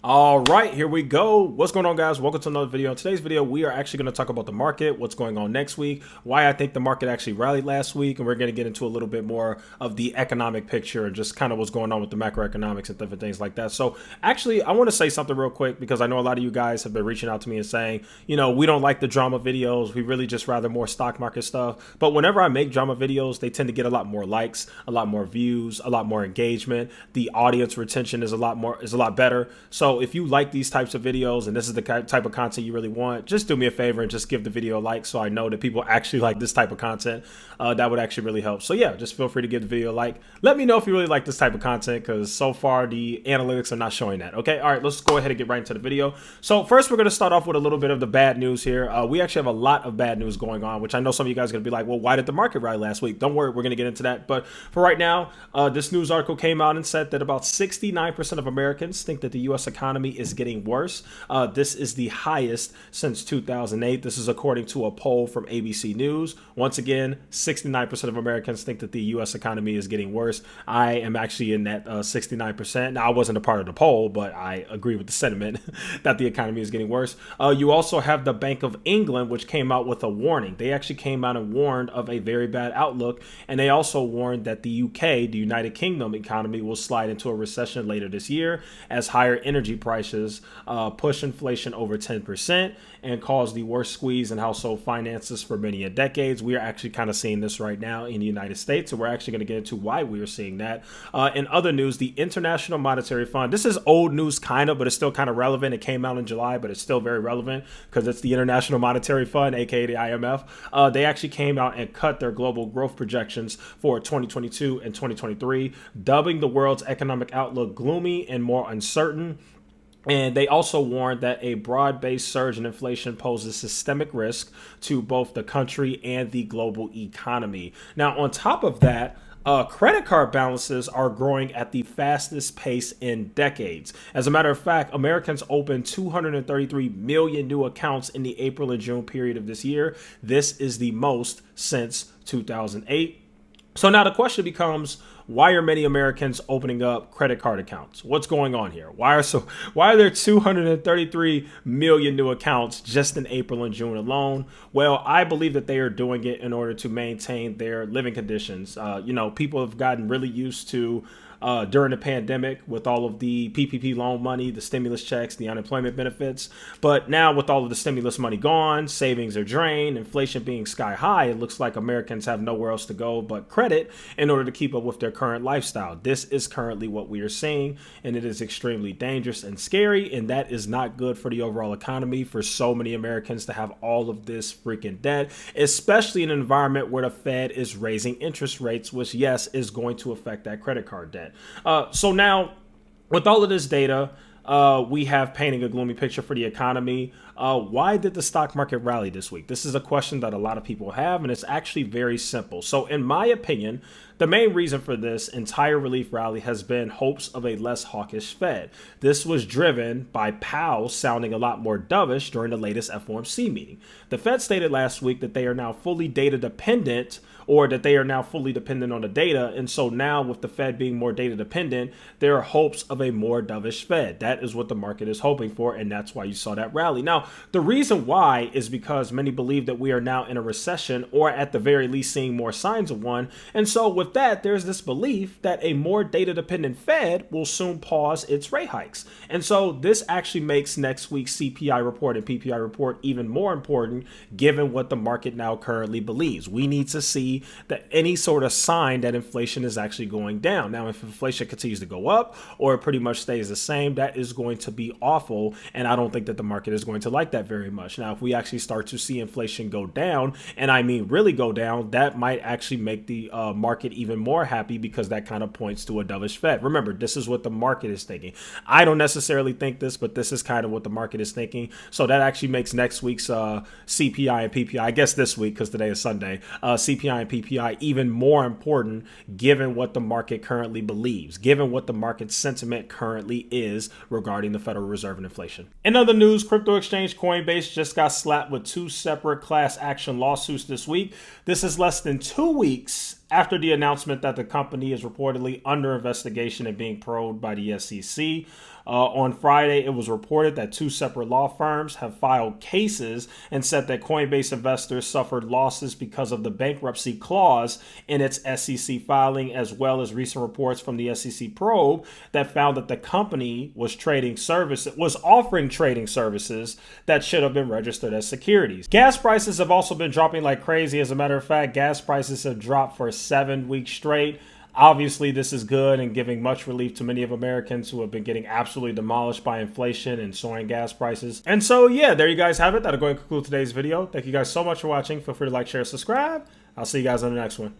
All right, here we go. What's going on, guys? Welcome to another video. In today's video, we are actually going to talk about the market, what's going on next week, why I think the market actually rallied last week, and we're going to get into a little bit more of the economic picture and just kind of what's going on with the macroeconomics and different things like that. So actually, I want to say something real quick because I know a lot of you guys have been reaching out to me and saying, we don't like the drama videos. We really just rather more stock market stuff. But whenever I make drama videos, they tend to get a lot more likes, a lot more views, a lot more engagement. The audience retention is a lot better. So if you like these types of videos and this is the type of content you really want, just do me a favor and just give the video a like so I know that people actually like this type of content. That would actually really help. So yeah, just feel free to give the video a like. Let me know if you really like this type of content because so far the analytics are not showing that. Okay, all right, let's go ahead and get right into the video. So first we're going to start off with a little bit of the bad news here. We actually have a lot of bad news going on, which I know some of you guys are going to be like, well, why did the market rally last week? Don't worry, we're going to get into that. But for right now, this news article came out and said that about 69% of Americans think that the U.S. economy is getting worse. This is the highest since 2008. This is according to a poll from ABC News. Once again, 69% of Americans think that the U.S. economy is getting worse. I am actually in that 69%. Now, I wasn't a part of the poll, but I agree with the sentiment that the economy is getting worse. You also have the Bank of England, which came out with a warning. They actually came out and warned of a very bad outlook, and they also warned that the UK, the United Kingdom economy, will slide into a recession later this year as higher energy prices push inflation over 10% and cause the worst squeeze in household finances for many decades. We are actually kind of seeing this right now in the United States, and we're actually going to get into why we are seeing that. In other news, the International Monetary Fund, this is old news kind of, but it's still kind of relevant. It came out in July, but it's still very relevant because it's the International Monetary Fund, aka the IMF. They actually came out and cut their global growth projections for 2022 and 2023, dubbing the world's economic outlook gloomy and more uncertain. And they also warned that a broad-based surge in inflation poses systemic risk to both the country and the global economy. Now, on top of that, credit card balances are growing at the fastest pace in decades. As a matter of fact, Americans opened 233 million new accounts in the April and June period of this year. This is the most since 2008. So now the question becomes, why are many Americans opening up credit card accounts? What's going on here? Why are there 233 million new accounts just in April and June alone? Well, I believe that they are doing it in order to maintain their living conditions. People have gotten really used to during the pandemic with all of the PPP loan money, the stimulus checks, the unemployment benefits. But now with all of the stimulus money gone, savings are drained, inflation being sky high, it looks like Americans have nowhere else to go but credit in order to keep up with their current lifestyle. This is currently what we are seeing, and it is extremely dangerous and scary, and that is not good for the overall economy for so many Americans to have all of this freaking debt, especially in an environment where the Fed is raising interest rates, which, yes, is going to affect that credit card debt. So now, with all of this data, we have painting a gloomy picture for the economy. Why did the stock market rally this week? This is a question that a lot of people have, and it's actually very simple. So in my opinion, the main reason for this entire relief rally has been hopes of a less hawkish Fed. This was driven by Powell sounding a lot more dovish during the latest FOMC meeting. The Fed stated last week that they are now fully data dependent, or that they are now fully dependent on the data. And so now with the Fed being more data dependent, there are hopes of a more dovish Fed. That is what the market is hoping for, and that's why you saw that rally. Now, the reason why is because many believe that we are now in a recession, or at the very least seeing more signs of one. And so with that, there's this belief that a more data dependent Fed will soon pause its rate hikes. And so this actually makes next week's CPI report and PPI report even more important, given what the market now currently believes. We need to see that any sort of sign that inflation is actually going down. Now, if inflation continues to go up or it pretty much stays the same, that is going to be awful. And I don't think that the market is going to like that very much. Now, if we actually start to see inflation go down, and I mean really go down, that might actually make the market even more happy because that kind of points to a dovish Fed. Remember, this is what the market is thinking. I don't necessarily think this, but this is kind of what the market is thinking. So that actually makes next week's CPI and PPI, I guess this week because today is Sunday, CPI and PPI even more important given what the market currently believes, given what the market sentiment currently is regarding the Federal Reserve and inflation. In other news, crypto exchange Coinbase just got slapped with 2 separate class action lawsuits this week. This is less than 2 weeks after the announcement that the company is reportedly under investigation and being probed by the SEC. On Friday, it was reported that 2 separate law firms have filed cases and said that Coinbase investors suffered losses because of the bankruptcy clause in its SEC filing, as well as recent reports from the SEC probe that found that the company was offering trading services that should have been registered as securities. Gas prices have also been dropping like crazy. As a matter of fact, gas prices have dropped for 7 weeks straight. Obviously, this is good and giving much relief to many of Americans who have been getting absolutely demolished by inflation and soaring gas prices. And so, yeah, there you guys have it. That'll go and conclude today's video. Thank you guys so much for watching. Feel free to like, share, subscribe. I'll see you guys on the next one.